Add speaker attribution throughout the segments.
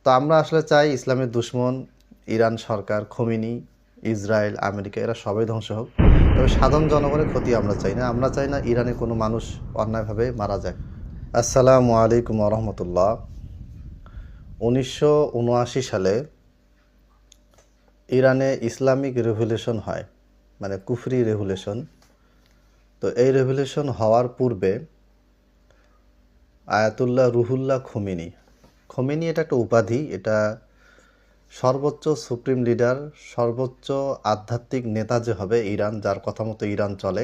Speaker 1: তো আমরা আসলে চাই ইসলামের দুশ্মন ইরান সরকার, খোমেনি, ইসরায়েল, আমেরিকা এরা সবাই ধ্বংস হোক। তবে সাধারণ জনগণের ক্ষতি আমরা চাই না। আমরা চাই না ইরানে কোনো মানুষ অন্যায়ভাবে মারা যাক। আসসালামু আলাইকুম রহমতুল্লাহ। 1979 সালে ইরানে ইসলামিক রেভলিউশন হয়, মানে কুফরি রেভলিউশন। তো এই রেভলিউশন হওয়ার পূর্বে আয়াতুল্লাহ রুহুল্লাহ খোমেনি এটা একটা উপাধি, এটা সর্বোচ্চ সুপ্রিম লিডার, সর্বোচ্চ আধ্যাত্মিক নেতা যে হবে ইরান, যার কথা মতো ইরান চলে,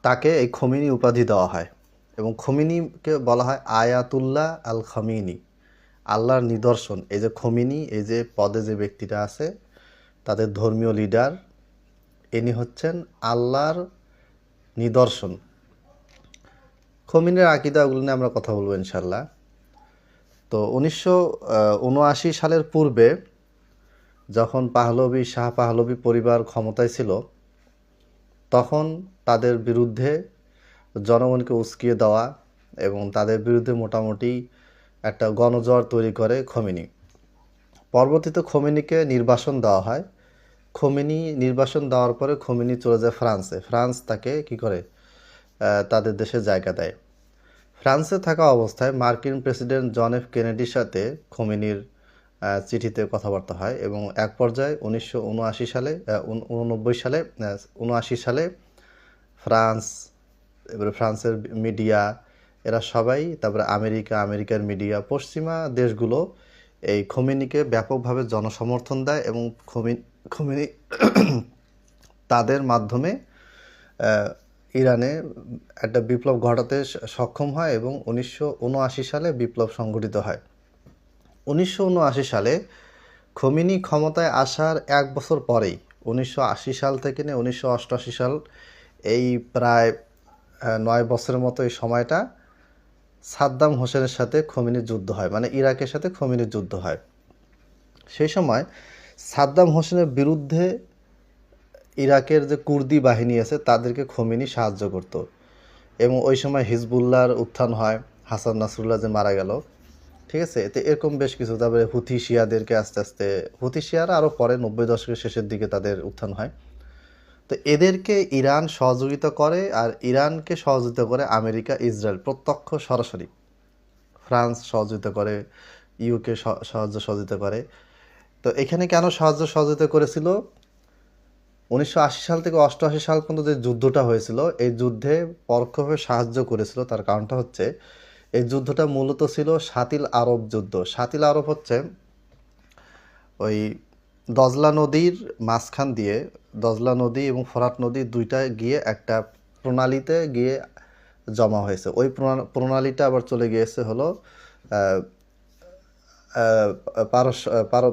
Speaker 1: তাকে এই খোমেনি উপাধি দেওয়া হয়। এবং খোমেনিকে বলা হয় আয়াতুল্লাহ আল খামিনি, আল্লাহর নিদর্শন। এই যে খোমেনি, এই যে পদে যে ব্যক্তিটা আছে, তাদের ধর্মীয় লিডার, ইনি হচ্ছেন আল্লাহর নিদর্শন। খোমেনির আকিদাগুলো নিয়ে আমরা কথা বলবো ইনশাল্লাহ। তো 1979 সালের পূর্বে যখন শাহ পাহলভি পরিবার ক্ষমতায় ছিল, তখন তাদের বিরুদ্ধে জনগণকে উস্কিয়ে দেওয়া এবং তাদের বিরুদ্ধে মোটামুটি একটা গণজোয়ার তৈরি করে খোমেনি। পরবর্তীতে খোমেনিকে নির্বাসন দেওয়া হয়। খোমেনি নির্বাসন দেওয়ার পরে খোমেনি চলে যায় ফ্রান্সে। ফ্রান্স তাকে কি করে, তাদের দেশে জায়গা দেয়। ফ্রান্সে থাকা অবস্থায় মার্কিন প্রেসিডেন্ট জন এফ কেনেডির সাথে খোমেনির চিঠিতে কথাবার্তা হয় এবং এক পর্যায়ে 1979 সালে 79 সালে ফ্রান্স, এবারে ফ্রান্সের মিডিয়া এরা সবাই, তারপরে আমেরিকার মিডিয়া, পশ্চিমা দেশগুলো এই খোমেনিকে ব্যাপকভাবে জনসমর্থন দেয় এবং খোমেনি তাদের মাধ্যমে ইরানে একটা বিপ্লব ঘটাতে সক্ষম হয় এবং 1979 সালে বিপ্লব সংঘটিত হয়। 1979 সালে খোমেনি ক্ষমতায় আসার এক বছর পরেই, 1980 সাল থেকে নিয়ে 1988 সাল, এই প্রায় 9 বছরের মতো এই সময়টা সাদ্দাম হোসেনের সাথে খোমেনির যুদ্ধ হয়, মানে ইরাকের সাথে খোমেনির যুদ্ধ হয়। সেই সময় সাদ্দাম হোসেনের বিরুদ্ধে ইরাকের যে কুর্দি বাহিনী আছে তাদেরকে খোমেনি সাহায্য করত এবং ওই সময় হিজবুল্লাহর উত্থান হয়, হাসান নাসরুল্লাহ যে মারা গেল, ঠিক আছে। এতে এরকম বেশ কিছু, তারপরে হুথি শিয়াদেরকে আস্তে আস্তে, হুথি শিয়ারা আরও পরে 90 দশকের শেষের দিকে তাদের উত্থান হয়। তো এদেরকে ইরান সহযোগিতা করে, আর ইরানকে সহযোগিতা করে আমেরিকা, ইসরায়েল প্রত্যক্ষ সরাসরি, ফ্রান্স সহযোগিতা করে, ইউকে সহযোগিতা করে। তো এখানে কেন সহযোগিতা করেছিল? 1980 সাল থেকে 88 সাল পর্যন্ত যে যুদ্ধটা হয়েছিল, এই যুদ্ধে পরোক্ষভাবে সাহায্য করেছিল। তার কারণটা হচ্ছে এই যুদ্ধটা মূলত ছিল শাতিল আরব যুদ্ধ। শাতিল আরব হচ্ছে ওই দজলা নদীর মাঝখান দিয়ে, দজলা নদী এবং ফোরাত নদী দুইটা গিয়ে একটা প্রণালীতে গিয়ে জমা হয়েছে। ওই প্রণালীটা আবার চলে গিয়েছে হলো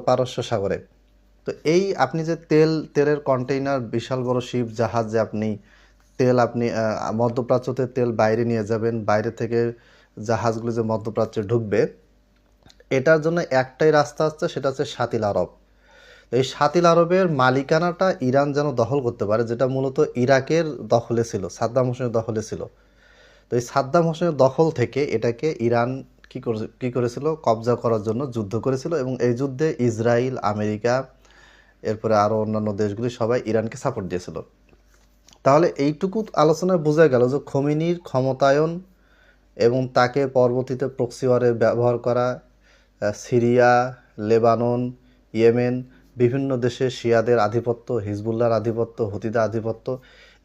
Speaker 1: পারস্য সাগরে। তো এই আপনি যে তেলের কন্টেইনার, বিশাল বড় শিপ জাহাজ, যে আপনি মধ্যপ্রাচ্যতে তেল বাইরে নিয়ে যাবেন, বাইরে থেকে জাহাজগুলো যে মধ্যপ্রাচ্যে ঢুকবে, এটার জন্য একটাই রাস্তা আছে, সেটা হচ্ছে শাতিল আরব। এই শাতিল আরবের মালিকানাটা ইরান যেন দখল করতে পারে, যেটা মূলত ইরাকের দখলে ছিল, সাদ্দাম হোসেনের দখলে ছিল। তো এই সাদ্দাম হোসেনের দখল থেকে এটাকে ইরান কি করেছিল, কবজা করার জন্য যুদ্ধ করেছিল এবং এই যুদ্ধে ইসরায়েল, আমেরিকা, এরপরে আরও অন্যান্য দেশগুলি সবাই ইরানকে সাপোর্ট দিয়েছিল। তাহলে এইটুকু আলোচনায় বোঝা গেল যে খোমেনির ক্ষমতায়ন এবং তাকে পরবর্তীতে প্রক্সি ওয়ারে ব্যবহার করা, সিরিয়া, লেবানন, ইয়েমেন, বিভিন্ন দেশে শিয়াদের আধিপত্য, হিজবুল্লাহর আধিপত্য, হুতিদের আধিপত্য,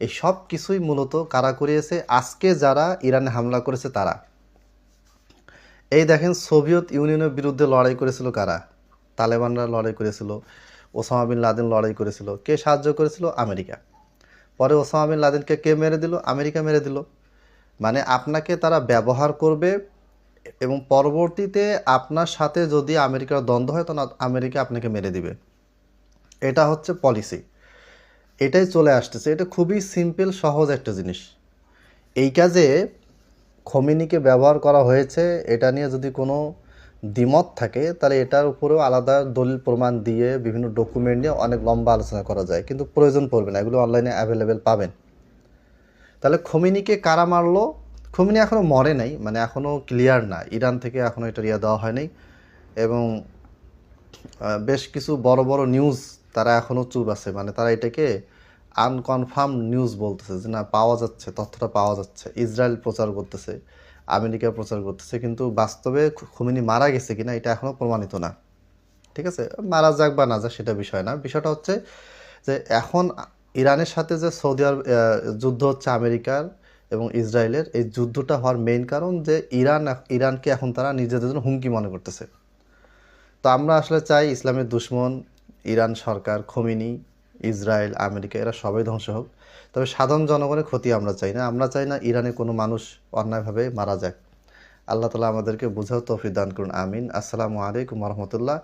Speaker 1: এই সব কিছুই মূলত কারা করিয়েছে? আজকে যারা ইরানে হামলা করেছে তারা। এই দেখেন, সোভিয়েত ইউনিয়নের বিরুদ্ধে লড়াই করেছিল কারা? তালেবানরা লড়াই করেছিল, ওসামা বিন লাদেন লড়াই করেছিল। কে সাহায্য করেছিল? আমেরিকা। পরে ওসামা বিন লাদেনকে কে মেরে দিল? আমেরিকা মেরে দিল। মানে আপনাকে তারা ব্যবহার করবে এবং পরবর্তীতে আপনার সাথে যদি আমেরিকার দ্বন্দ্ব হয় তখন আমেরিকা আপনাকে মেরে দিবে। এটা হচ্ছে পলিসি, এটাই চলে আসতেছে। এটা খুবই সিম্পল, সহজ একটা জিনিস। এই কাজে খোমেনিকে ব্যবহার করা হয়েছে, এটা নিয়ে যদি কোনো দ্বিমত থাকে তাহলে এটার উপরেও আলাদা দলিল প্রমাণ দিয়ে, বিভিন্ন ডকুমেন্ট নিয়ে অনেক লম্বা আলোচনা করা যায়, কিন্তু প্রয়োজন পড়বে না, এগুলো অনলাইনে অ্যাভেলেবেল পাবেন। তাহলে খোমেনিকে কারা মারলো? খোমেনি এখনও মরে নাই, মানে এখনও ক্লিয়ার না, ইরান থেকে এখনও এটা দেওয়া হয় নাই। এবং বেশ কিছু বড় বড় নিউজ তারা এখনও চুপ আছে, মানে তারা এটাকে আনকনফার্ম নিউজ বলতেছে যে না পাওয়া যাচ্ছে, তথ্যটা পাওয়া যাচ্ছে। ইসরায়েল প্রচার করতেছে, আমেরিকা প্রচার করতেছে, কিন্তু বাস্তবে খোমেনি মারা গেছে কিনা এটা এখনও প্রমাণিত না। ঠিক আছে, মারা যাক বা না যাক সেটা বিষয় না, বিষয়টা হচ্ছে যে এখন ইরানের সাথে যে সৌদি আরব যুদ্ধ হচ্ছে আমেরিকার এবং ইসরায়েলের, এই যুদ্ধটা হওয়ার মেইন কারণ যে ইরানকে এখন তারা নিজেদের জন্য হুমকি মনে করতেছে। তো আমরা আসলে চাই ইসলামের দুশ্মন ইরান সরকার, খোমেনি, ইসরায়েল, আমেরিকা এরা সবাই ধ্বংস হোক, তবে সাধারণ জনগণের ক্ষতি আমরা চাই না। আমরা চাই না ইরানে কোনো মানুষ অন্যায়ভাবে মারা যাক। আল্লাহ তালা আমাদেরকে বুঝাও তৌফিক দান করুন, আমিন। আসসালামু আলাইকুম রহমতুল্লাহ।